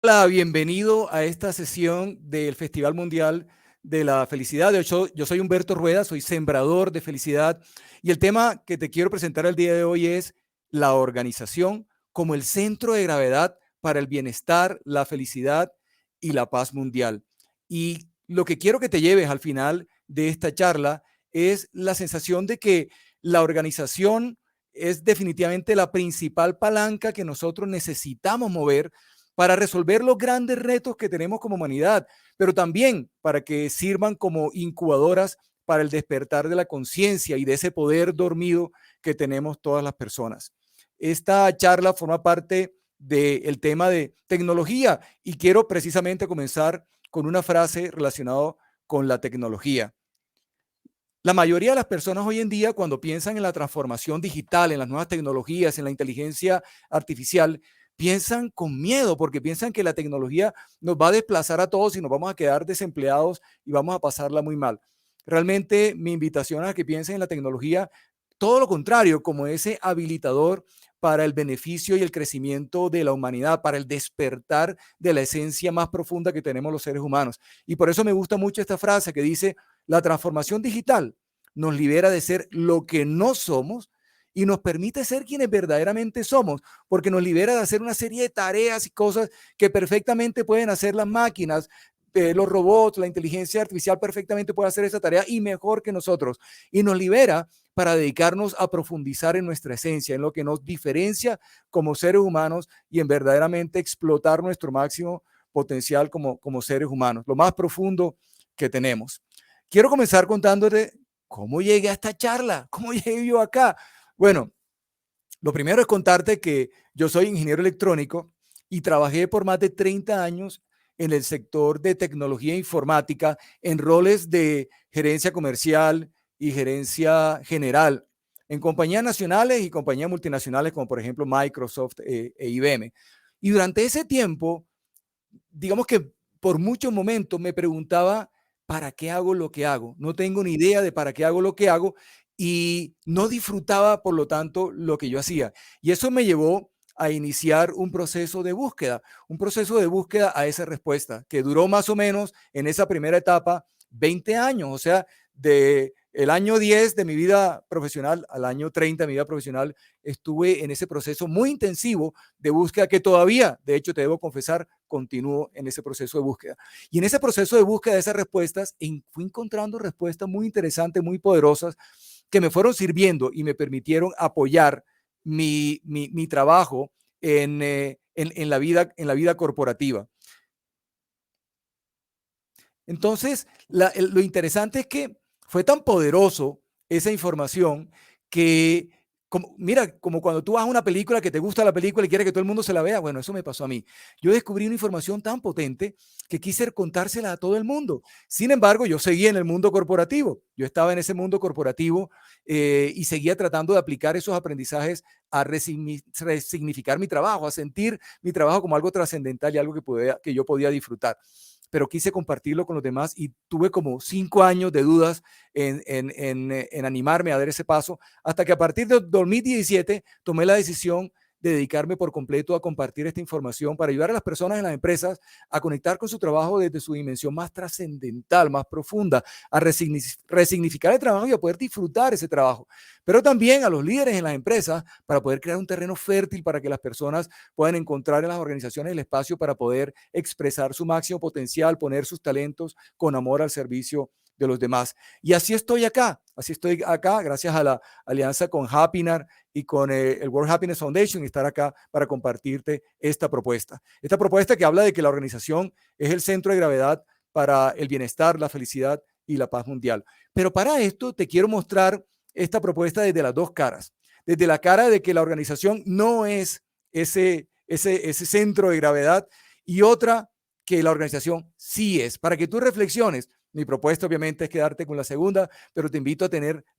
Hola, bienvenido a esta sesión del Festival Mundial de la Felicidad. De hecho, yo soy Humberto Rueda, soy sembrador de felicidad y el tema que te quiero presentar el día de hoy es la organización como el centro de gravedad para el bienestar, la felicidad y la paz mundial. Y lo que quiero que te lleves al final de esta charla es la sensación de que la organización es definitivamente la principal palanca que nosotros necesitamos mover para resolver los grandes retos que tenemos como humanidad, pero también para que sirvan como incubadoras para el despertar de la conciencia y de ese poder dormido que tenemos todas las personas. Esta charla forma parte del tema de tecnología y quiero precisamente comenzar con una frase relacionada con la tecnología. La mayoría de las personas hoy en día, cuando piensan en la transformación digital, en las nuevas tecnologías, en la inteligencia artificial, piensan con miedo porque piensan que la tecnología nos va a desplazar a todos y nos vamos a quedar desempleados y vamos a pasarla muy mal. Realmente mi invitación a que piensen en la tecnología, todo lo contrario, como ese habilitador para el beneficio y el crecimiento de la humanidad, para el despertar de la esencia más profunda que tenemos los seres humanos. Y por eso me gusta mucho esta frase que dice, la transformación digital nos libera de ser lo que no somos y nos permite ser quienes verdaderamente somos, porque nos libera de hacer una serie de tareas y cosas que perfectamente pueden hacer las máquinas, los robots, la inteligencia artificial perfectamente puede hacer esa tarea y mejor que nosotros. Y nos libera para dedicarnos a profundizar en nuestra esencia, en lo que nos diferencia como seres humanos y en verdaderamente explotar nuestro máximo potencial como seres humanos, lo más profundo que tenemos. Quiero comenzar contándote cómo llegué a esta charla, cómo llegué yo acá. Bueno, lo primero es contarte que yo soy ingeniero electrónico y trabajé por más de 30 años en el sector de tecnología informática en roles de gerencia comercial y gerencia general en compañías nacionales y compañías multinacionales como por ejemplo Microsoft e IBM. Y durante ese tiempo, digamos que por muchos momentos me preguntaba, ¿para qué hago lo que hago? No tengo ni idea de para qué hago lo que hago y no disfrutaba, por lo tanto, lo que yo hacía. Y eso me llevó a iniciar un proceso de búsqueda a esa respuesta, que duró más o menos en esa primera etapa 20 años, o sea, de el año 10 de mi vida profesional al año 30 de mi vida profesional, estuve en ese proceso muy intensivo de búsqueda que todavía, de hecho, te debo confesar, continúo en ese proceso de búsqueda. Y en ese proceso de búsqueda de esas respuestas, fui encontrando respuestas muy interesantes, muy poderosas, que me fueron sirviendo y me permitieron apoyar mi trabajo en en la vida corporativa. Entonces, lo interesante es que fue tan poderoso esa información que, como, mira, como cuando tú vas a una película que te gusta la película y quieres que todo el mundo se la vea, bueno, eso me pasó a mí. Yo descubrí una información tan potente que quise contársela a todo el mundo. Sin embargo, yo seguía en el mundo corporativo. Yo estaba en ese mundo corporativo y seguía tratando de aplicar esos aprendizajes a resignificar mi trabajo, a sentir mi trabajo como algo trascendental y algo que yo podía disfrutar, pero quise compartirlo con los demás y tuve como 5 años de dudas en animarme a dar ese paso, hasta que a partir de 2017 tomé la decisión de dedicarme por completo a compartir esta información para ayudar a las personas en las empresas a conectar con su trabajo desde su dimensión más trascendental, más profunda, a resignificar el trabajo y a poder disfrutar ese trabajo, pero también a los líderes en las empresas para poder crear un terreno fértil para que las personas puedan encontrar en las organizaciones el espacio para poder expresar su máximo potencial, poner sus talentos con amor al servicio de los demás. Y así estoy acá, gracias a la alianza con Happinar y con el World Happiness Foundation, y estar acá para compartirte esta propuesta. Esta propuesta que habla de que la organización es el centro de gravedad para el bienestar, la felicidad y la paz mundial. Pero para esto te quiero mostrar esta propuesta desde las dos caras. Desde la cara de que la organización no es ese centro de gravedad, y otra que la organización sí es. Para que tú reflexiones, mi propuesta obviamente es quedarte con la segunda, pero te invito a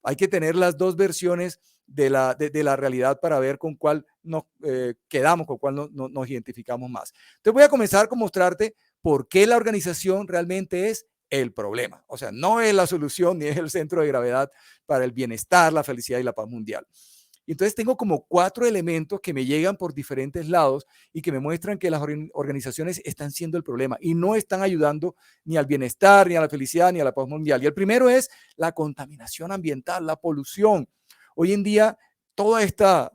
hay que tener las dos versiones de la realidad para ver con cuál nos quedamos, con cuál nos identificamos más. Entonces voy a comenzar con mostrarte por qué la organización realmente es el problema. O sea, no es la solución ni es el centro de gravedad para el bienestar, la felicidad y la paz mundial. Y entonces tengo como 4 elementos que me llegan por diferentes lados y que me muestran que las organizaciones están siendo el problema y no están ayudando ni al bienestar, ni a la felicidad, ni a la paz mundial. Y el primero es la contaminación ambiental, la polución. Hoy en día, toda esta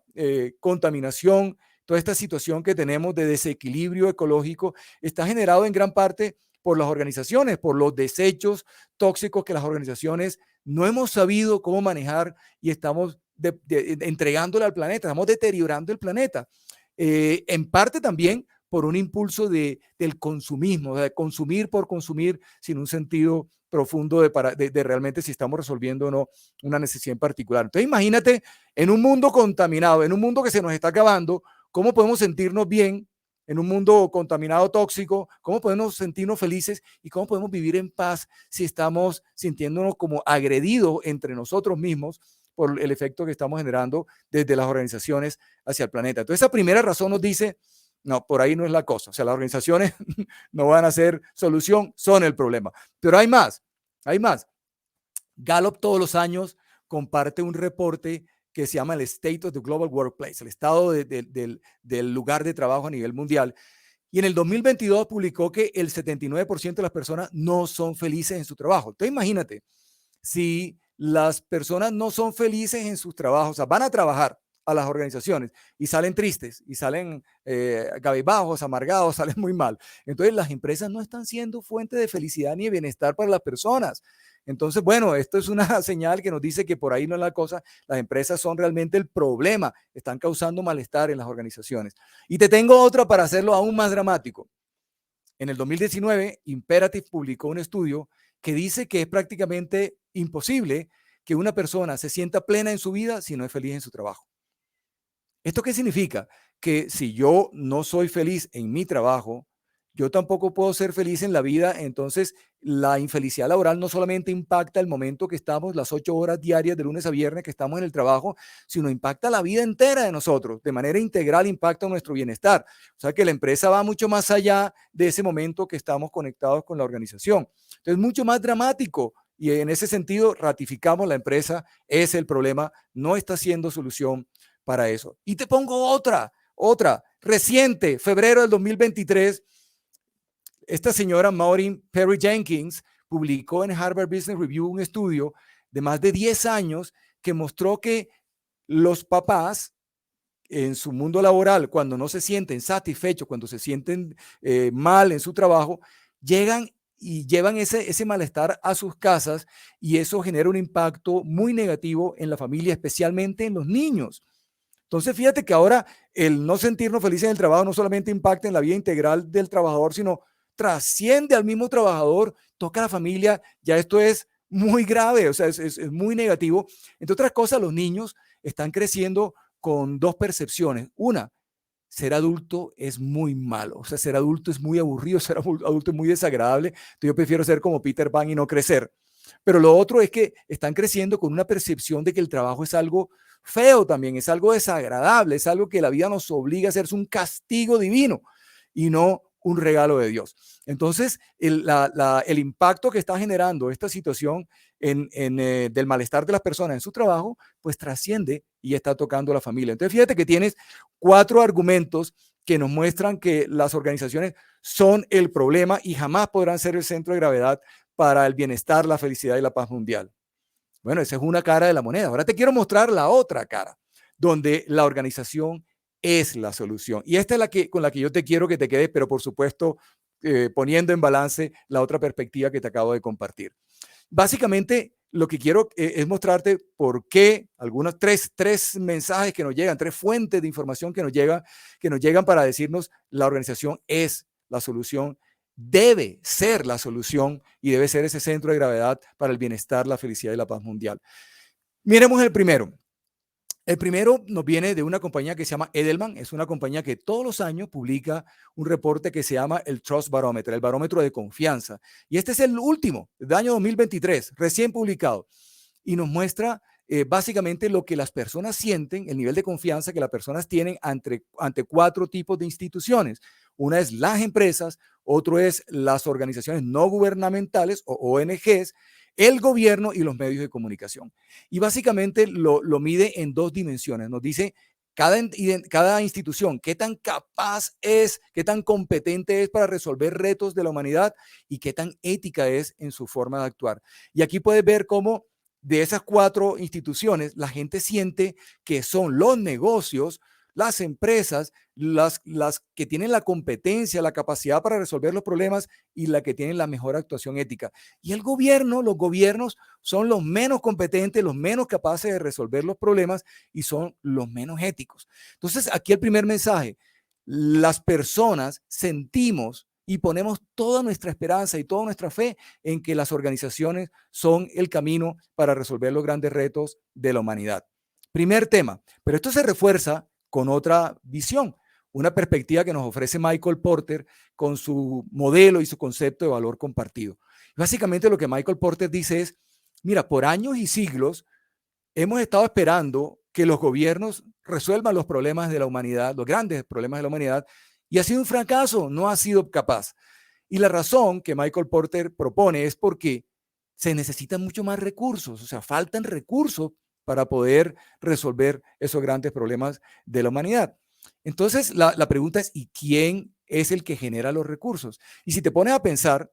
contaminación, toda esta situación que tenemos de desequilibrio ecológico está generado en gran parte por las organizaciones, por los desechos tóxicos que las organizaciones no hemos sabido cómo manejar y estamos entregándole al planeta, estamos deteriorando el planeta. En parte también por un impulso del consumismo, de consumir por consumir sin un sentido profundo de realmente si estamos resolviendo o no una necesidad en particular. Entonces imagínate en un mundo contaminado, en un mundo que se nos está acabando, ¿cómo podemos sentirnos bien en un mundo contaminado, tóxico? ¿Cómo podemos sentirnos felices y cómo podemos vivir en paz si estamos sintiéndonos como agredidos entre nosotros mismos por el efecto que estamos generando desde las organizaciones hacia el planeta? Entonces, esa primera razón nos dice, no, por ahí no es la cosa. O sea, las organizaciones no van a ser solución, son el problema. Pero hay más, hay más. Gallup todos los años comparte un reporte que se llama el State of the Global Workplace, el estado del lugar de trabajo a nivel mundial. Y en el 2022 publicó que el 79% de las personas no son felices en su trabajo. Entonces imagínate, si las personas no son felices en sus trabajos, o sea, van a trabajar a las organizaciones y salen tristes y salen cabizbajos, amargados, salen muy mal. Entonces las empresas no están siendo fuente de felicidad ni de bienestar para las personas. Entonces, bueno, esto es una señal que nos dice que por ahí no es la cosa. Las empresas son realmente el problema, están causando malestar en las organizaciones. Y te tengo otra para hacerlo aún más dramático. En el 2019, Imperative publicó un estudio que dice que es prácticamente imposible que una persona se sienta plena en su vida si no es feliz en su trabajo. ¿Esto qué significa? Que si yo no soy feliz en mi trabajo, yo tampoco puedo ser feliz en la vida. Entonces, la infelicidad laboral no solamente impacta el momento que estamos, las 8 horas diarias de lunes a viernes que estamos en el trabajo, sino impacta la vida entera de nosotros. De manera integral impacta nuestro bienestar. O sea que la empresa va mucho más allá de ese momento que estamos conectados con la organización. Entonces, mucho más dramático. Y en ese sentido, ratificamos la empresa es el problema, no está siendo solución para eso. Y te pongo otra, reciente, febrero del 2023, esta señora Maureen Perry Jenkins publicó en Harvard Business Review un estudio de más de 10 años que mostró que los papás en su mundo laboral, cuando no se sienten satisfechos, cuando se sienten mal en su trabajo, llegan y llevan ese malestar a sus casas y eso genera un impacto muy negativo en la familia, especialmente en los niños. Entonces, fíjate que ahora el no sentirnos felices en el trabajo no solamente impacta en la vida integral del trabajador, sino trasciende al mismo trabajador, toca a la familia, ya esto es muy grave, o sea, es muy negativo. Entre otras cosas, los niños están creciendo con 2 percepciones. Una, ser adulto es muy malo, o sea, ser adulto es muy aburrido, ser adulto es muy desagradable. Entonces, yo prefiero ser como Peter Pan y no crecer. Pero lo otro es que están creciendo con una percepción de que el trabajo es algo feo también, es algo desagradable, es algo que la vida nos obliga a hacer, es un castigo divino y no un regalo de Dios. Entonces, el impacto que está generando esta situación del malestar de las personas en su trabajo, pues trasciende y está tocando a la familia. Entonces, fíjate que tienes 4 argumentos que nos muestran que las organizaciones son el problema y jamás podrán ser el centro de gravedad para el bienestar, la felicidad y la paz mundial. Bueno, esa es una cara de la moneda. Ahora te quiero mostrar la otra cara, donde la organización es la solución. Y esta es con la que yo te quiero que te quedes, pero por supuesto, poniendo en balance la otra perspectiva que te acabo de compartir. Básicamente, lo que quiero es mostrarte por qué algunos tres mensajes que nos llegan, 3 fuentes de información que nos llegan para decirnos la organización es la solución, debe ser la solución y debe ser ese centro de gravedad para el bienestar, la felicidad y la paz mundial. Miremos el primero. El primero nos viene de una compañía que se llama Edelman. Es una compañía que todos los años publica un reporte que se llama el Trust Barometer, el barómetro de confianza. Y este es el último, del año 2023, recién publicado. Y nos muestra básicamente lo que las personas sienten, el nivel de confianza que las personas tienen ante 4 tipos de instituciones. Una es las empresas, otro es las organizaciones no gubernamentales o ONGs, el gobierno y los medios de comunicación. Y básicamente lo mide en 2 dimensiones. Nos dice cada institución, qué tan capaz es, qué tan competente es para resolver retos de la humanidad y qué tan ética es en su forma de actuar. Y aquí puedes ver cómo de esas 4 instituciones, la gente siente que son los negocios, las empresas, las que tienen la competencia, la capacidad para resolver los problemas y la que tienen la mejor actuación ética. Y el gobierno, los gobiernos son los menos competentes, los menos capaces de resolver los problemas y son los menos éticos. Entonces, aquí el primer mensaje, las personas sentimos y ponemos toda nuestra esperanza y toda nuestra fe en que las organizaciones son el camino para resolver los grandes retos de la humanidad. Primer tema, pero esto se refuerza con otra visión, una perspectiva que nos ofrece Michael Porter con su modelo y su concepto de valor compartido. Básicamente lo que Michael Porter dice es, mira, por años y siglos hemos estado esperando que los gobiernos resuelvan los problemas de la humanidad, los grandes problemas de la humanidad, y ha sido un fracaso, no ha sido capaz. Y la razón que Michael Porter propone es porque se necesitan mucho más recursos, o sea, faltan recursos para poder resolver esos grandes problemas de la humanidad. Entonces, la pregunta es, ¿y quién es el que genera los recursos? Y si te pones a pensar,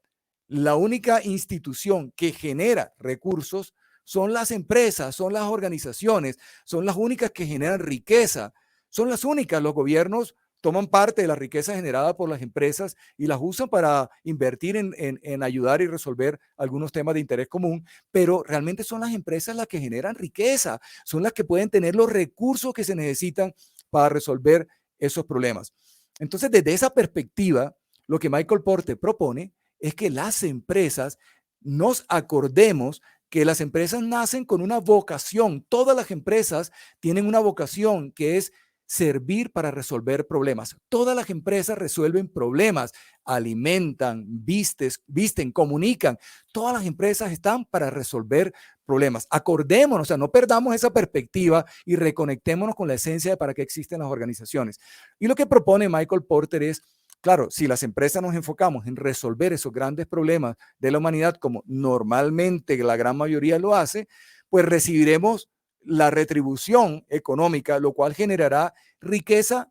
la única institución que genera recursos son las empresas, son las organizaciones, son las únicas que generan riqueza, son las únicas. Los gobiernos toman parte de la riqueza generada por las empresas y las usan para invertir en ayudar y resolver algunos temas de interés común, pero realmente son las empresas las que generan riqueza, son las que pueden tener los recursos que se necesitan para resolver esos problemas. Entonces, desde esa perspectiva, lo que Michael Porter propone es que las empresas nos acordemos que las empresas nacen con una vocación. Todas las empresas tienen una vocación que es servir para resolver problemas. Todas las empresas resuelven problemas, alimentan, visten, comunican. Todas las empresas están para resolver problemas. Acordémonos, o sea, no perdamos esa perspectiva y reconectémonos con la esencia de para qué existen las organizaciones. Y lo que propone Michael Porter es, claro, si las empresas nos enfocamos en resolver esos grandes problemas de la humanidad, como normalmente la gran mayoría lo hace, pues recibiremos la retribución económica, lo cual generará riqueza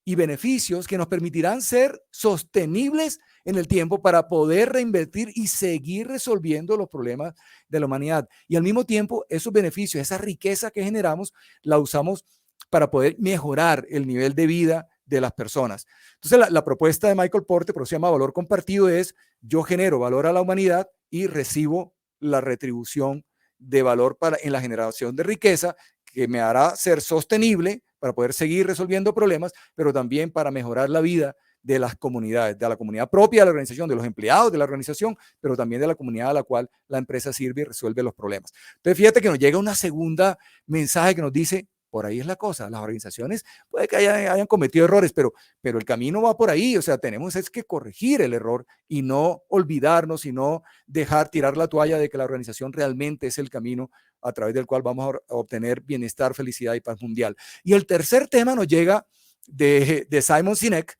y beneficios que nos permitirán ser sostenibles en el tiempo para poder reinvertir y seguir resolviendo los problemas de la humanidad. Y al mismo tiempo, esos beneficios, esa riqueza que generamos, la usamos para poder mejorar el nivel de vida de las personas. Entonces, la propuesta de Michael Porter, por eso se llama valor compartido, es yo genero valor a la humanidad y recibo la retribución de valor en la generación de riqueza que me hará ser sostenible para poder seguir resolviendo problemas, pero también para mejorar la vida de las comunidades, de la comunidad propia de la organización, de los empleados de la organización, pero también de la comunidad a la cual la empresa sirve y resuelve los problemas. Entonces, fíjate que nos llega una segunda mensaje que nos dice, por ahí es la cosa, las organizaciones puede que hayan cometido errores, pero el camino va por ahí, o sea, tenemos es que corregir el error y no olvidarnos y no dejar tirar la toalla de que la organización realmente es el camino a través del cual vamos a obtener bienestar, felicidad y paz mundial. Y el tercer tema nos llega de Simon Sinek,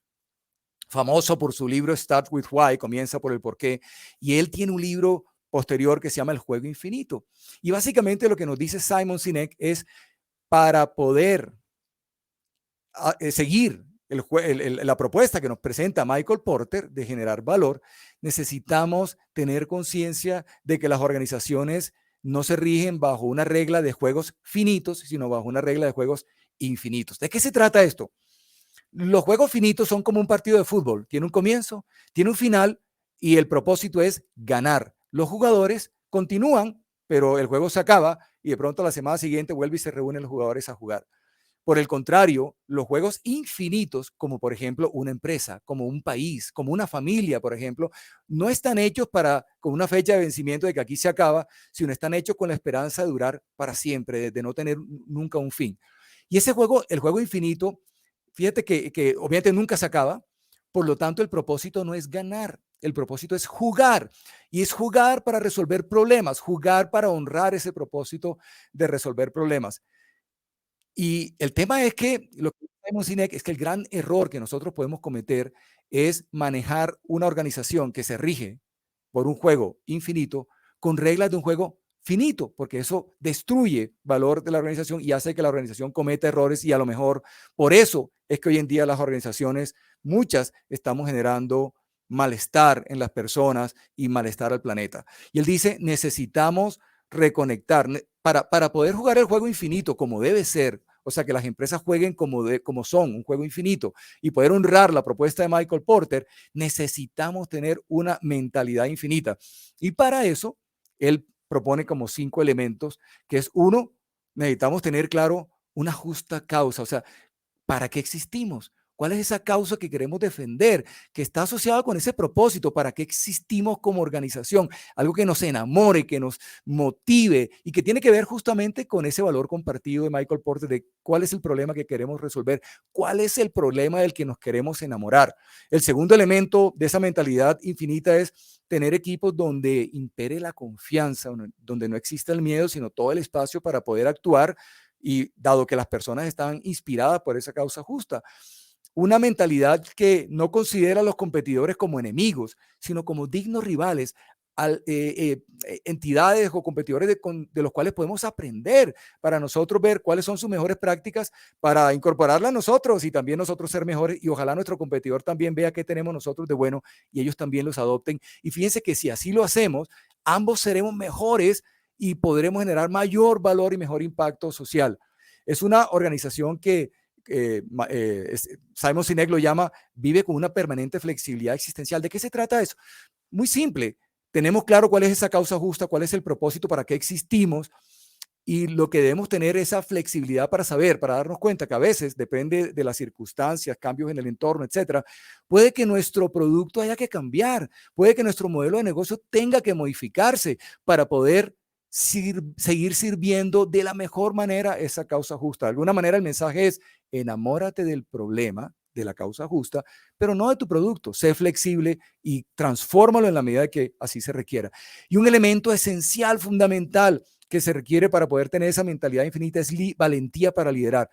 famoso por su libro Start with Why, comienza por el porqué, y él tiene un libro posterior que se llama El juego infinito. Y básicamente lo que nos dice Simon Sinek es, para poder seguir la propuesta que nos presenta Michael Porter de generar valor, necesitamos tener conciencia de que las organizaciones no se rigen bajo una regla de juegos finitos, sino bajo una regla de juegos infinitos. ¿De qué se trata esto? Los juegos finitos son como un partido de fútbol. Tiene un comienzo, tiene un final y el propósito es ganar. Los jugadores continúan, pero el juego se acaba y de pronto la semana siguiente vuelve y se reúnen los jugadores a jugar. Por el contrario, los juegos infinitos, como por ejemplo una empresa, como un país, como una familia, por ejemplo, no están hechos con una fecha de vencimiento de que aquí se acaba, sino están hechos con la esperanza de durar para siempre, de no tener nunca un fin. Y ese juego, el juego infinito, fíjate que obviamente nunca se acaba, por lo tanto el propósito no es ganar, El propósito es jugar y es jugar para resolver problemas, jugar para honrar ese propósito de resolver problemas. Y el tema es que lo que vemos, Sinek, es que el gran error que nosotros podemos cometer es manejar una organización que se rige por un juego infinito con reglas de un juego finito, porque eso destruye valor de la organización y hace que la organización cometa errores y a lo mejor por eso es que hoy en día las organizaciones, muchas, estamos generando malestar en las personas y malestar al planeta. Y él dice, necesitamos reconectar para poder jugar el juego infinito como debe ser, o sea, que las empresas jueguen como son, un juego infinito, y poder honrar la propuesta de Michael Porter, necesitamos tener una mentalidad infinita. Y para eso, él propone como 5 elementos, que es uno, necesitamos tener claro una justa causa, o sea, ¿para qué existimos? ¿Cuál es esa causa que queremos defender? Que está asociada con ese propósito. ¿Para qué existimos como organización? Algo que nos enamore, que nos motive y que tiene que ver justamente con ese valor compartido de Michael Porter de cuál es el problema que queremos resolver, cuál es el problema del que nos queremos enamorar. El segundo elemento de esa mentalidad infinita es tener equipos donde impere la confianza, donde no exista el miedo, sino todo el espacio para poder actuar y dado que las personas están inspiradas por esa causa justa. Una mentalidad que no considera a los competidores como enemigos, sino como dignos rivales, entidades o competidores de los cuales podemos aprender para nosotros ver cuáles son sus mejores prácticas para incorporarlas a nosotros y también nosotros ser mejores y ojalá nuestro competidor también vea qué tenemos nosotros de bueno y ellos también los adopten. Y fíjense que si así lo hacemos, ambos seremos mejores y podremos generar mayor valor y mejor impacto social. Es una organización que Simon Sinek lo llama vive con una permanente flexibilidad existencial. ¿De qué se trata eso? Muy simple. Tenemos claro cuál es esa causa justa, cuál es el propósito, para qué existimos y lo que debemos tener esa flexibilidad para saber, para darnos cuenta que a veces depende de las circunstancias, cambios en el entorno, etcétera. Puede que nuestro producto haya que cambiar, puede que nuestro modelo de negocio tenga que modificarse para poder seguir sirviendo de la mejor manera esa causa justa. De alguna manera el mensaje es enamórate del problema, de la causa justa, pero no de tu producto. Sé flexible y transfórmalo en la medida que así se requiera. Y un elemento esencial, fundamental, que se requiere para poder tener esa mentalidad infinita es valentía para liderar.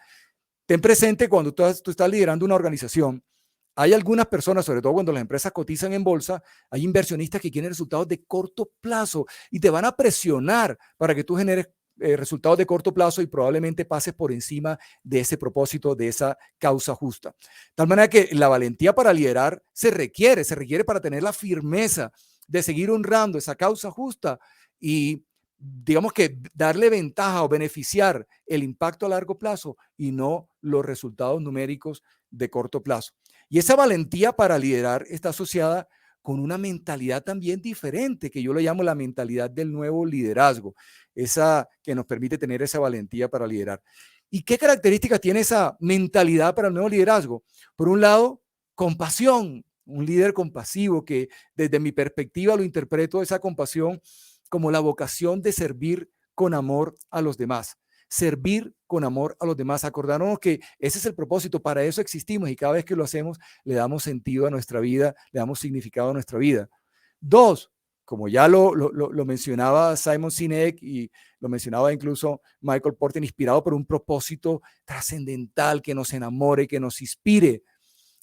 Ten presente cuando tú estás liderando una organización, hay algunas personas, sobre todo cuando las empresas cotizan en bolsa, hay inversionistas que quieren resultados de corto plazo y te van a presionar para que tú generes resultados de corto plazo y probablemente pases por encima de ese propósito, de esa causa justa. De tal manera que la valentía para liderar se requiere para tener la firmeza de seguir honrando esa causa justa y digamos que darle ventaja o beneficiar el impacto a largo plazo y no los resultados numéricos de corto plazo. Y esa valentía para liderar está asociada con una mentalidad también diferente, que yo le llamo la mentalidad del nuevo liderazgo, esa que nos permite tener esa valentía para liderar. ¿Y qué características tiene esa mentalidad para el nuevo liderazgo? Por un lado, compasión, un líder compasivo que desde mi perspectiva lo interpreto esa compasión como la vocación de servir con amor a los demás. Servir con amor a los demás. Acordarnos que ese es el propósito, para eso existimos y cada vez que lo hacemos le damos sentido a nuestra vida, le damos significado a nuestra vida. Dos, como ya lo mencionaba Simon Sinek y lo mencionaba incluso Michael Porter, inspirado por un propósito trascendental que nos enamore, que nos inspire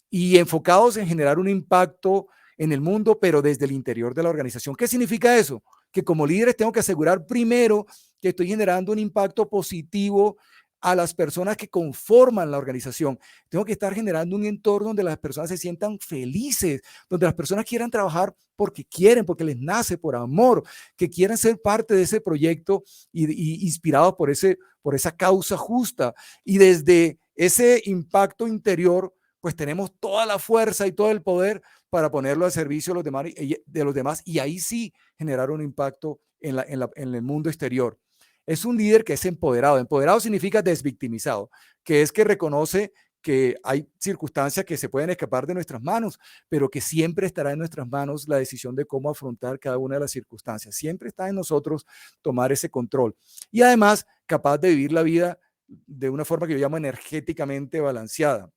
y enfocados en generar un impacto en el mundo, pero desde el interior de la organización. ¿Qué significa eso? Que como líderes tengo que asegurar primero que estoy generando un impacto positivo a las personas que conforman la organización. Tengo que estar generando un entorno donde las personas se sientan felices, donde las personas quieran trabajar porque quieren, porque les nace por amor, que quieran ser parte de ese proyecto y inspirados por esa causa justa. Y desde ese impacto interior, pues tenemos toda la fuerza y todo el poder para ponerlo al servicio de los demás y ahí sí generar un impacto en el mundo exterior. Es un líder que es empoderado. Empoderado significa desvictimizado, que es que reconoce que hay circunstancias que se pueden escapar de nuestras manos, pero que siempre estará en nuestras manos la decisión de cómo afrontar cada una de las circunstancias. Siempre está en nosotros tomar ese control. Y además, capaz de vivir la vida de una forma que yo llamo energéticamente balanceada.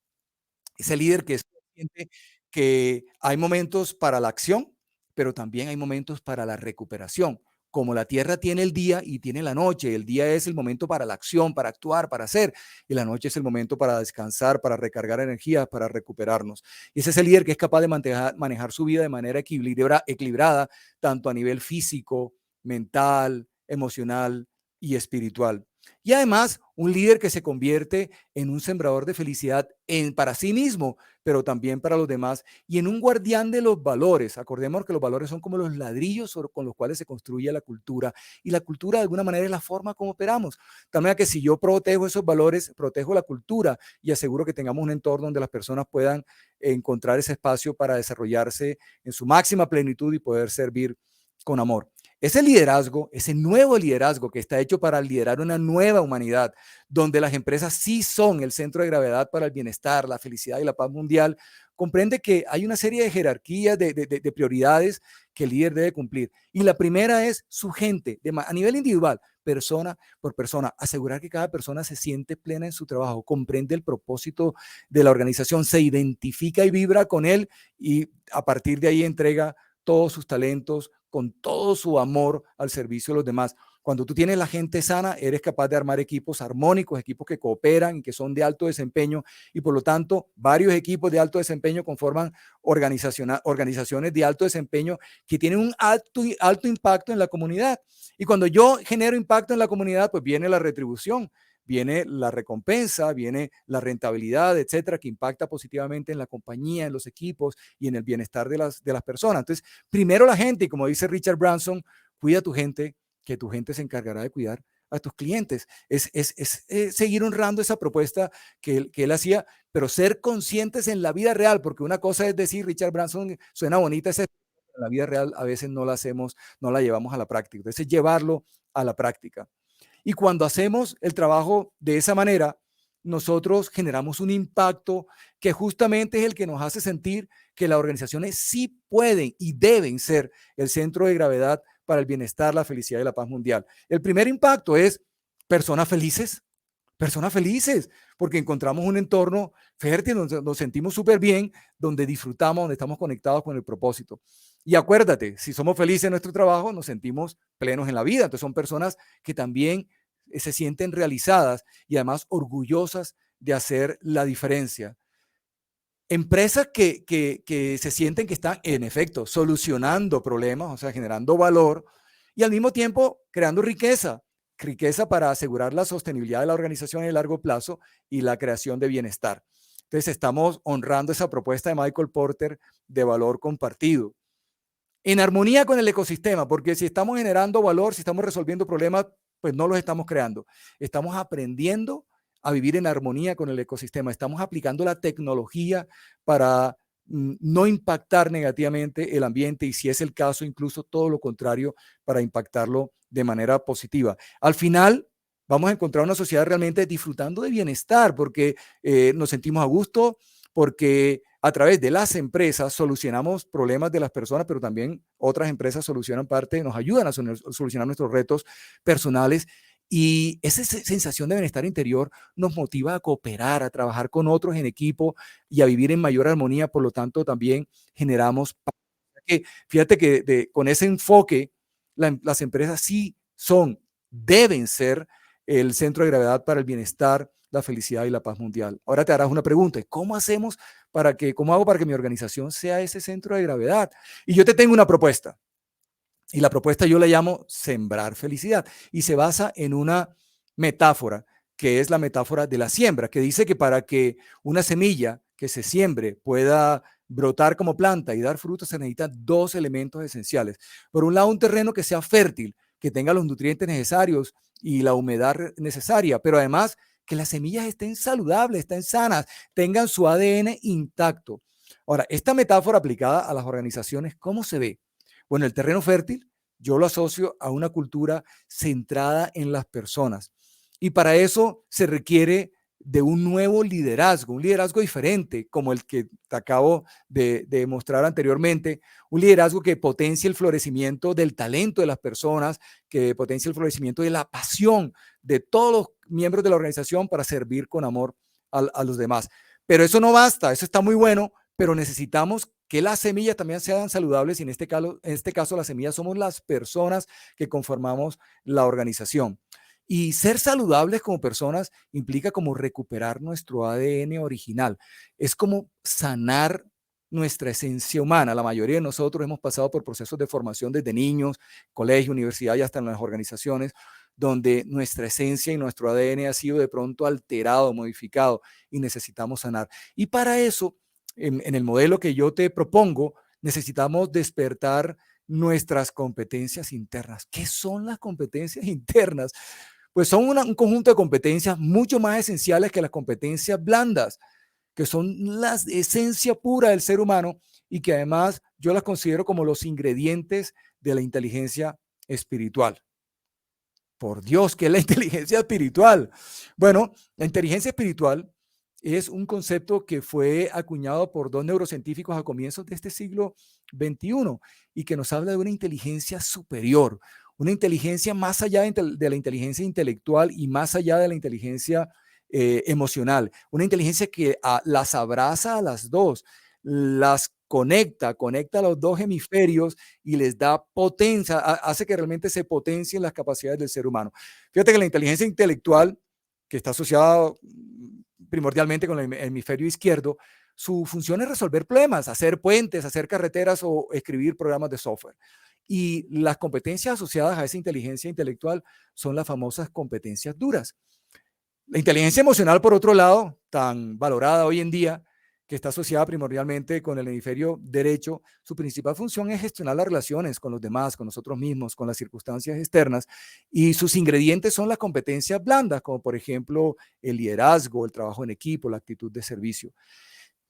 Ese líder que es consciente que hay momentos para la acción pero también hay momentos para la recuperación. Como la tierra tiene el día y tiene la noche, el día es el momento para la acción, para actuar, para hacer, y la noche es el momento para descansar, para recargar energías, para recuperarnos. Y ese es el líder que es capaz de manejar su vida de manera equilibrada, tanto a nivel físico, mental, emocional y espiritual. Y además, un líder que se convierte en un sembrador de felicidad para sí mismo, pero también para los demás, y en un guardián de los valores. Acordemos que los valores son como los ladrillos con los cuales se construye la cultura, y la cultura de alguna manera es la forma como operamos. De manera que si yo protejo esos valores, protejo la cultura y aseguro que tengamos un entorno donde las personas puedan encontrar ese espacio para desarrollarse en su máxima plenitud y poder servir con amor. Ese liderazgo, ese nuevo liderazgo que está hecho para liderar una nueva humanidad, donde las empresas sí son el centro de gravedad para el bienestar, la felicidad y la paz mundial, comprende que hay una serie de jerarquías, de prioridades que el líder debe cumplir. Y la primera es su gente, a nivel individual, persona por persona, asegurar que cada persona se siente plena en su trabajo, comprende el propósito de la organización, se identifica y vibra con él y a partir de ahí entrega todos sus talentos, con todo su amor al servicio de los demás. Cuando tú tienes la gente sana, eres capaz de armar equipos armónicos, equipos que cooperan y que son de alto desempeño, y por lo tanto, varios equipos de alto desempeño conforman organizaciones de alto desempeño que tienen un alto impacto en la comunidad. Y cuando yo genero impacto en la comunidad, pues viene la retribución, viene la recompensa, viene la rentabilidad, etcétera, que impacta positivamente en la compañía, en los equipos y en el bienestar de las personas. Entonces, primero la gente, y como dice Richard Branson, cuida a tu gente, que tu gente se encargará de cuidar a tus clientes. Es seguir honrando esa propuesta que él hacía, pero ser conscientes en la vida real, porque una cosa es decir, Richard Branson, suena bonita, en la vida real a veces no la hacemos, no la llevamos a la práctica. Entonces, llevarlo a la práctica. Y cuando hacemos el trabajo de esa manera, nosotros generamos un impacto que justamente es el que nos hace sentir que las organizaciones sí pueden y deben ser el centro de gravedad para el bienestar, la felicidad y la paz mundial. El primer impacto es personas felices, porque encontramos un entorno fértil, donde nos sentimos súper bien, donde disfrutamos, donde estamos conectados con el propósito. Y acuérdate, si somos felices en nuestro trabajo, nos sentimos plenos en la vida. Entonces son personas que también se sienten realizadas y además orgullosas de hacer la diferencia. Empresas que se sienten que están, en efecto, solucionando problemas, o sea, generando valor y al mismo tiempo creando riqueza para asegurar la sostenibilidad de la organización en el largo plazo y la creación de bienestar. Entonces, estamos honrando esa propuesta de Michael Porter de valor compartido. En armonía con el ecosistema, porque si estamos generando valor, si estamos resolviendo problemas, pues no los estamos creando. Estamos aprendiendo a vivir en armonía con el ecosistema. Estamos aplicando la tecnología para no impactar negativamente el ambiente y si es el caso, incluso todo lo contrario, para impactarlo de manera positiva. Al final, vamos a encontrar una sociedad realmente disfrutando de bienestar porque nos sentimos a gusto, porque a través de las empresas solucionamos problemas de las personas, pero también otras empresas solucionan parte, nos ayudan a solucionar nuestros retos personales. Y esa sensación de bienestar interior nos motiva a cooperar, a trabajar con otros en equipo y a vivir en mayor armonía. Por lo tanto, también generamos fíjate que con ese enfoque, las empresas sí deben ser el centro de gravedad para el bienestar, la felicidad y la paz mundial. Ahora te harás una pregunta, ¿cómo hago para que mi organización sea ese centro de gravedad? Y yo te tengo una propuesta. Y la propuesta yo la llamo sembrar felicidad. Y se basa en una metáfora, que es la metáfora de la siembra, que dice que para que una semilla que se siembre pueda brotar como planta y dar frutos, se necesitan dos elementos esenciales. Por un lado, un terreno que sea fértil, que tenga los nutrientes necesarios y la humedad necesaria, pero además que las semillas estén saludables, estén sanas, tengan su ADN intacto. Ahora, esta metáfora aplicada a las organizaciones, ¿cómo se ve? Bueno, el terreno fértil yo lo asocio a una cultura centrada en las personas. Y para eso se requiere de un nuevo liderazgo, un liderazgo diferente, como el que te acabo de mostrar anteriormente, un liderazgo que potencie el florecimiento del talento de las personas, que potencie el florecimiento de la pasión de todos los miembros de la organización para servir con amor a los demás. Pero eso no basta, eso está muy bueno, pero necesitamos que las semillas también sean saludables y en este caso las semillas somos las personas que conformamos la organización. Y ser saludables como personas implica como recuperar nuestro ADN original. Es como sanar nuestra esencia humana. La mayoría de nosotros hemos pasado por procesos de formación desde niños, colegio, universidad y hasta en las organizaciones, donde nuestra esencia y nuestro ADN ha sido de pronto alterado, modificado y necesitamos sanar. Y para eso, en el modelo que yo te propongo, necesitamos despertar nuestras competencias internas. ¿Qué son las competencias internas? Pues son un conjunto de competencias mucho más esenciales que las competencias blandas, que son la esencia pura del ser humano y que además yo las considero como los ingredientes de la inteligencia espiritual. Por Dios, ¿qué es la inteligencia espiritual? Bueno, la inteligencia espiritual es un concepto que fue acuñado por dos neurocientíficos a comienzos de este siglo XXI y que nos habla de una inteligencia superior, una inteligencia más allá de la inteligencia intelectual y más allá de la inteligencia emocional, una inteligencia que las abraza a las dos, las conecta a los dos hemisferios y les da potencia, hace que realmente se potencien las capacidades del ser humano. Fíjate que la inteligencia intelectual, que está asociada primordialmente con el hemisferio izquierdo, su función es resolver problemas, hacer puentes, hacer carreteras o escribir programas de software. Y las competencias asociadas a esa inteligencia intelectual son las famosas competencias duras. La inteligencia emocional, por otro lado, tan valorada hoy en día, que está asociada primordialmente con el hemisferio derecho, su principal función es gestionar las relaciones con los demás, con nosotros mismos, con las circunstancias externas, y sus ingredientes son las competencias blandas, como por ejemplo el liderazgo, el trabajo en equipo, la actitud de servicio.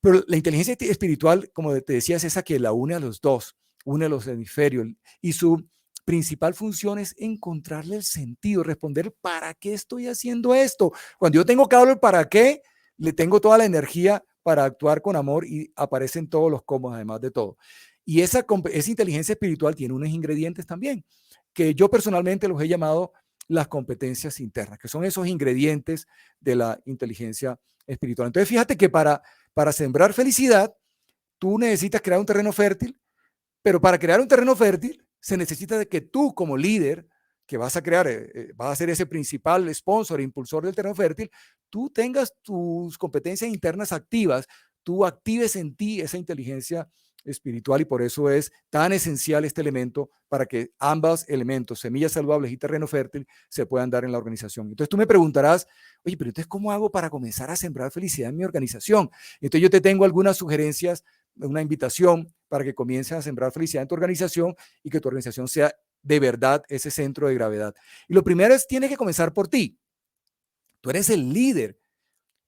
Pero la inteligencia espiritual, como te decía, es esa que la une a los dos, une a los hemisferios, y su principal función es encontrarle el sentido, responder, ¿para qué estoy haciendo esto? Cuando yo tengo claro el para qué, le tengo toda la energía para actuar con amor y aparecen todos los cómo, además de todo. Y esa inteligencia espiritual tiene unos ingredientes también, que yo personalmente los he llamado las competencias internas, que son esos ingredientes de la inteligencia espiritual. Entonces, fíjate que para sembrar felicidad, tú necesitas crear un terreno fértil, pero para crear un terreno fértil se necesita de que tú como líder que vas a crear, vas a ser ese principal sponsor, impulsor del terreno fértil, tú tengas tus competencias internas activas, tú actives en ti esa inteligencia espiritual y por eso es tan esencial este elemento para que ambos elementos, semillas saludables y terreno fértil, se puedan dar en la organización. Entonces tú me preguntarás, oye, pero entonces ¿cómo hago para comenzar a sembrar felicidad en mi organización? Entonces yo te tengo algunas sugerencias, una invitación para que comiences a sembrar felicidad en tu organización y que tu organización sea de verdad ese centro de gravedad. Y lo primero es, tienes que comenzar por ti. Tú eres el líder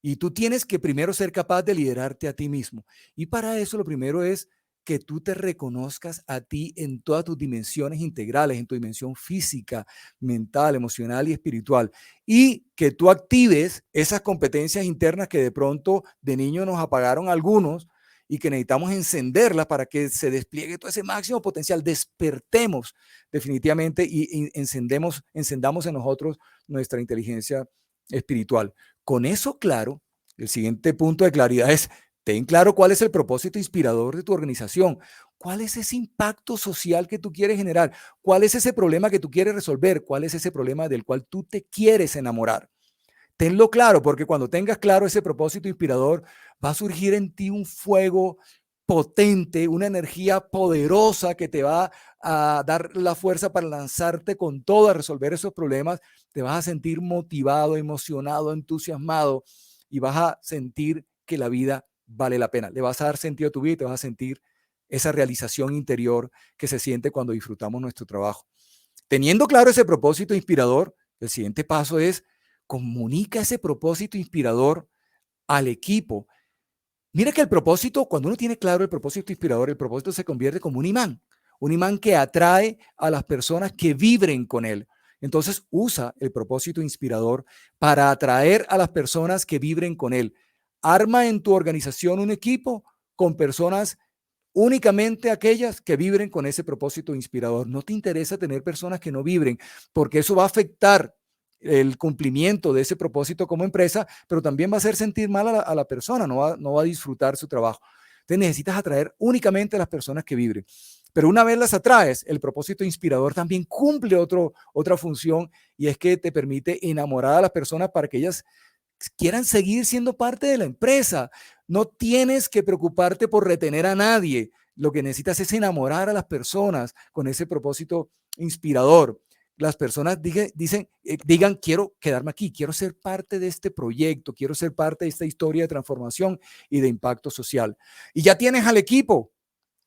y tú tienes que primero ser capaz de liderarte a ti mismo. Y para eso lo primero es que tú te reconozcas a ti en todas tus dimensiones integrales, en tu dimensión física, mental, emocional y espiritual. Y que tú actives esas competencias internas que de pronto de niño nos apagaron algunos y que necesitamos encenderlas para que se despliegue todo ese máximo potencial. Despertemos definitivamente y encendamos en nosotros nuestra inteligencia espiritual. Con eso claro, el siguiente punto de claridad es, ten claro cuál es el propósito inspirador de tu organización, cuál es ese impacto social que tú quieres generar, cuál es ese problema que tú quieres resolver, cuál es ese problema del cual tú te quieres enamorar. Tenlo claro, porque cuando tengas claro ese propósito inspirador, va a surgir en ti un fuego potente, una energía poderosa que te va a dar la fuerza para lanzarte con todo a resolver esos problemas. Te vas a sentir motivado, emocionado, entusiasmado y vas a sentir que la vida vale la pena. Le vas a dar sentido a tu vida y te vas a sentir esa realización interior que se siente cuando disfrutamos nuestro trabajo. Teniendo claro ese propósito inspirador, el siguiente paso es comunica ese propósito inspirador al equipo. Mira que el propósito, cuando uno tiene claro el propósito inspirador, el propósito se convierte como un imán que atrae a las personas que vibren con él. Entonces usa el propósito inspirador para atraer a las personas que vibren con él. Arma en tu organización un equipo con personas únicamente aquellas que vibren con ese propósito inspirador. No te interesa tener personas que no vibren, porque eso va a afectar el cumplimiento de ese propósito como empresa, pero también va a hacer sentir mal a la persona, no va a disfrutar su trabajo. Entonces necesitas atraer únicamente a las personas que vibren. Pero una vez las atraes, el propósito inspirador también cumple otra función, y es que te permite enamorar a las personas para que ellas quieran seguir siendo parte de la empresa. No tienes que preocuparte por retener a nadie. Lo que necesitas es enamorar a las personas con ese propósito inspirador. Las personas digan, quiero quedarme aquí, quiero ser parte de este proyecto, quiero ser parte de esta historia de transformación y de impacto social. Y ya tienes al equipo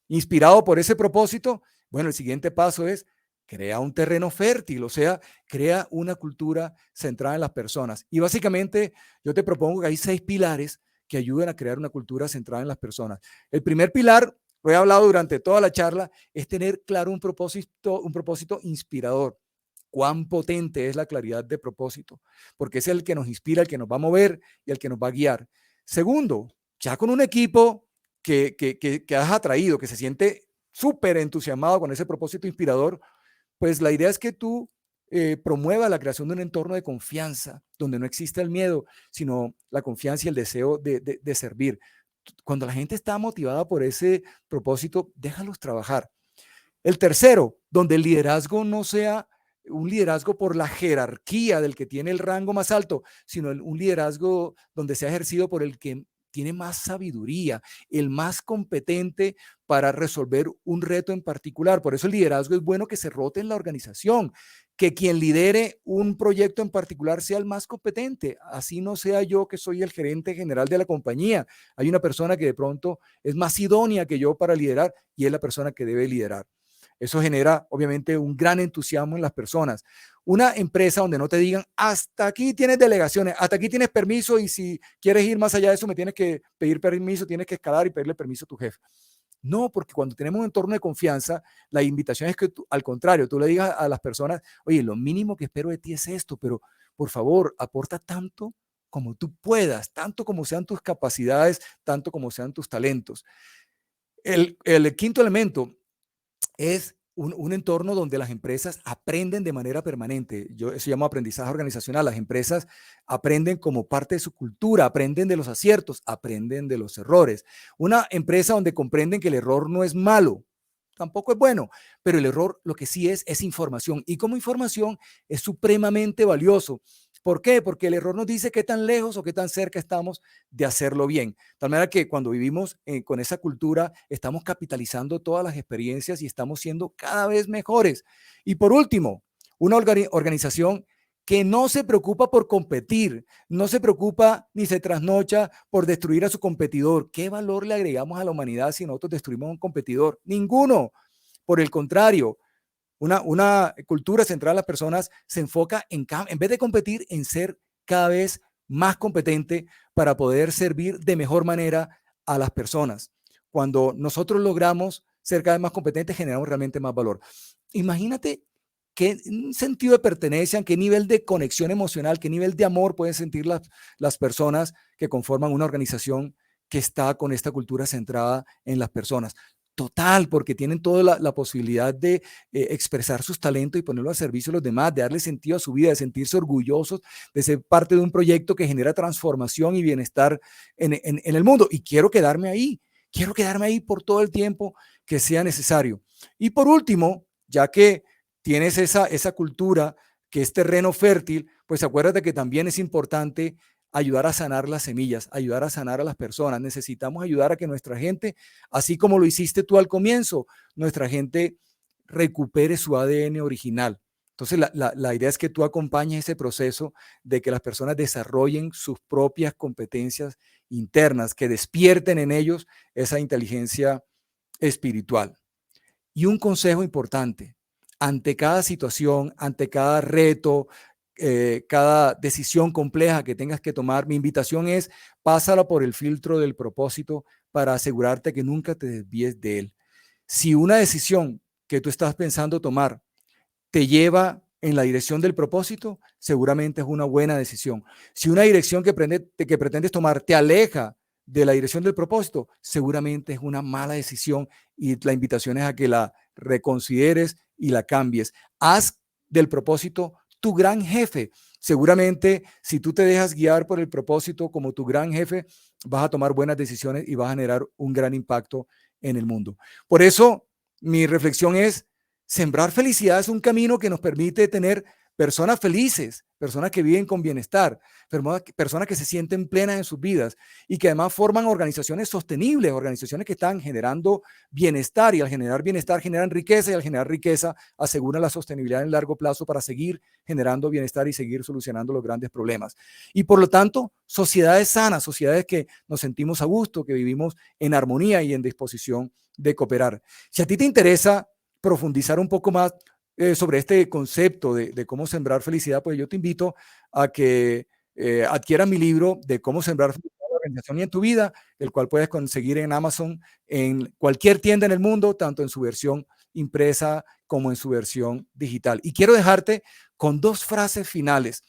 inspirado por ese propósito. Bueno, el siguiente paso es crea un terreno fértil, o sea, crea una cultura centrada en las personas. Y básicamente yo te propongo que hay 6 pilares que ayuden a crear una cultura centrada en las personas. El primer pilar, lo he hablado durante toda la charla, es tener claro un propósito inspirador. Cuán potente es la claridad de propósito, porque es el que nos inspira, el que nos va a mover y el que nos va a guiar. Segundo, ya con un equipo que has atraído, que se siente súper entusiasmado con ese propósito inspirador, pues la idea es que tú promuevas la creación de un entorno de confianza, donde no exista el miedo, sino la confianza y el deseo de servir. Cuando la gente está motivada por ese propósito, déjalos trabajar. El tercero, donde el liderazgo no sea un liderazgo por la jerarquía del que tiene el rango más alto, sino un liderazgo donde sea ejercido por el que tiene más sabiduría, el más competente para resolver un reto en particular. Por eso el liderazgo es bueno que se rote en la organización, que quien lidere un proyecto en particular sea el más competente, así no sea yo que soy el gerente general de la compañía. Hay una persona que de pronto es más idónea que yo para liderar y es la persona que debe liderar. Eso genera, obviamente, un gran entusiasmo en las personas. Una empresa donde no te digan, hasta aquí tienes delegaciones, hasta aquí tienes permiso, y si quieres ir más allá de eso, me tienes que pedir permiso, tienes que escalar y pedirle permiso a tu jefe. No, porque cuando tenemos un entorno de confianza, la invitación es que tú, al contrario, tú le digas a las personas, oye, lo mínimo que espero de ti es esto, pero por favor, aporta tanto como tú puedas, tanto como sean tus capacidades, tanto como sean tus talentos. El quinto elemento es un entorno donde las empresas aprenden de manera permanente. Eso se llama aprendizaje organizacional. Las empresas aprenden como parte de su cultura, aprenden de los aciertos, aprenden de los errores. Una empresa donde comprenden que el error no es malo, tampoco es bueno, pero el error lo que sí es información, y como información es supremamente valioso. ¿Por qué? Porque el error nos dice qué tan lejos o qué tan cerca estamos de hacerlo bien. De tal manera que cuando vivimos con esa cultura, estamos capitalizando todas las experiencias y estamos siendo cada vez mejores. Y por último, una organización que no se preocupa por competir, no se preocupa ni se trasnocha por destruir a su competidor. ¿Qué valor le agregamos a la humanidad si nosotros destruimos a un competidor? Ninguno. Por el contrario, una cultura centrada en las personas se enfoca en vez de competir, en ser cada vez más competente para poder servir de mejor manera a las personas. Cuando nosotros logramos ser cada vez más competentes, generamos realmente más valor. Imagínate qué sentido de pertenencia, qué nivel de conexión emocional, qué nivel de amor pueden sentir las personas que conforman una organización que está con esta cultura centrada en las personas. Total, porque tienen toda la posibilidad de expresar sus talentos y ponerlo al servicio de los demás, de darle sentido a su vida, de sentirse orgullosos de ser parte de un proyecto que genera transformación y bienestar en el mundo. Y quiero quedarme ahí por todo el tiempo que sea necesario. Y por último, ya que tienes esa cultura que es terreno fértil, pues acuérdate que también es importante ayudar a sanar las semillas, ayudar a sanar a las personas. Necesitamos ayudar a que nuestra gente, así como lo hiciste tú al comienzo, nuestra gente recupere su ADN original. Entonces, la idea es que tú acompañes ese proceso de que las personas desarrollen sus propias competencias internas, que despierten en ellos esa inteligencia espiritual. Y un consejo importante, ante cada situación, ante cada reto, cada decisión compleja que tengas que tomar, mi invitación es pásala por el filtro del propósito para asegurarte que nunca te desvíes de él. Si una decisión que tú estás pensando tomar te lleva en la dirección del propósito, seguramente es una buena decisión. Si una dirección que pretendes tomar te aleja de la dirección del propósito, seguramente es una mala decisión, y la invitación es a que la reconsideres y la cambies. Haz del propósito tu gran jefe. Seguramente, si tú te dejas guiar por el propósito como tu gran jefe, vas a tomar buenas decisiones y vas a generar un gran impacto en el mundo. Por eso, mi reflexión es, sembrar felicidad es un camino que nos permite tener personas felices, personas que viven con bienestar, personas que se sienten plenas en sus vidas y que además forman organizaciones sostenibles, organizaciones que están generando bienestar, y al generar bienestar generan riqueza, y al generar riqueza aseguran la sostenibilidad en largo plazo para seguir generando bienestar y seguir solucionando los grandes problemas. Y por lo tanto, sociedades sanas, sociedades que nos sentimos a gusto, que vivimos en armonía y en disposición de cooperar. Si a ti te interesa profundizar un poco más sobre este concepto de cómo sembrar felicidad, pues yo te invito a que adquieras mi libro de cómo sembrar felicidad en la organización y en tu vida, el cual puedes conseguir en Amazon, en cualquier tienda en el mundo, tanto en su versión impresa como en su versión digital. Y quiero dejarte con dos frases finales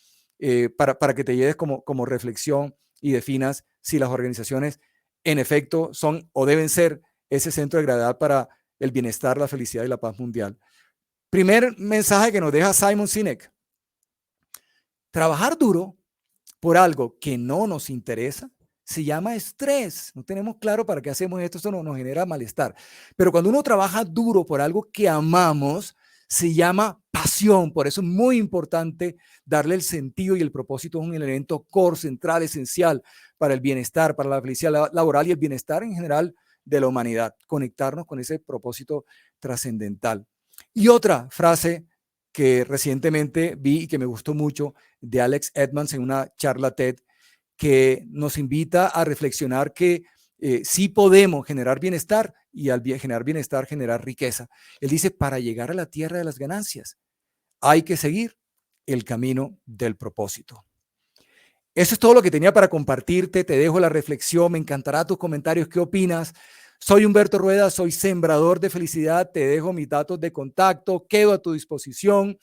para que te lleves como reflexión y definas si las organizaciones en efecto son o deben ser ese centro de gravedad para el bienestar, la felicidad y la paz mundial. Primer mensaje que nos deja Simon Sinek: trabajar duro por algo que no nos interesa se llama estrés. No tenemos claro para qué hacemos esto, eso nos genera malestar. Pero cuando uno trabaja duro por algo que amamos, se llama pasión. Por eso es muy importante darle el sentido, y el propósito es un elemento core, central, esencial para el bienestar, para la felicidad laboral y el bienestar en general de la humanidad. Conectarnos con ese propósito trascendental. Y otra frase que recientemente vi y que me gustó mucho, de Alex Edmans en una charla TED, que nos invita a reflexionar que sí podemos generar bienestar, y al generar bienestar generar riqueza. Él dice, para llegar a la tierra de las ganancias hay que seguir el camino del propósito. Eso es todo lo que tenía para compartirte. Te dejo la reflexión. Me encantará tus comentarios. ¿Qué opinas? Soy Humberto Rueda, soy sembrador de felicidad. Te dejo mis datos de contacto. Quedo a tu disposición.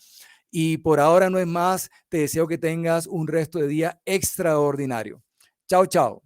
Y por ahora no es más. Te deseo que tengas un resto de día extraordinario. Chao, chao.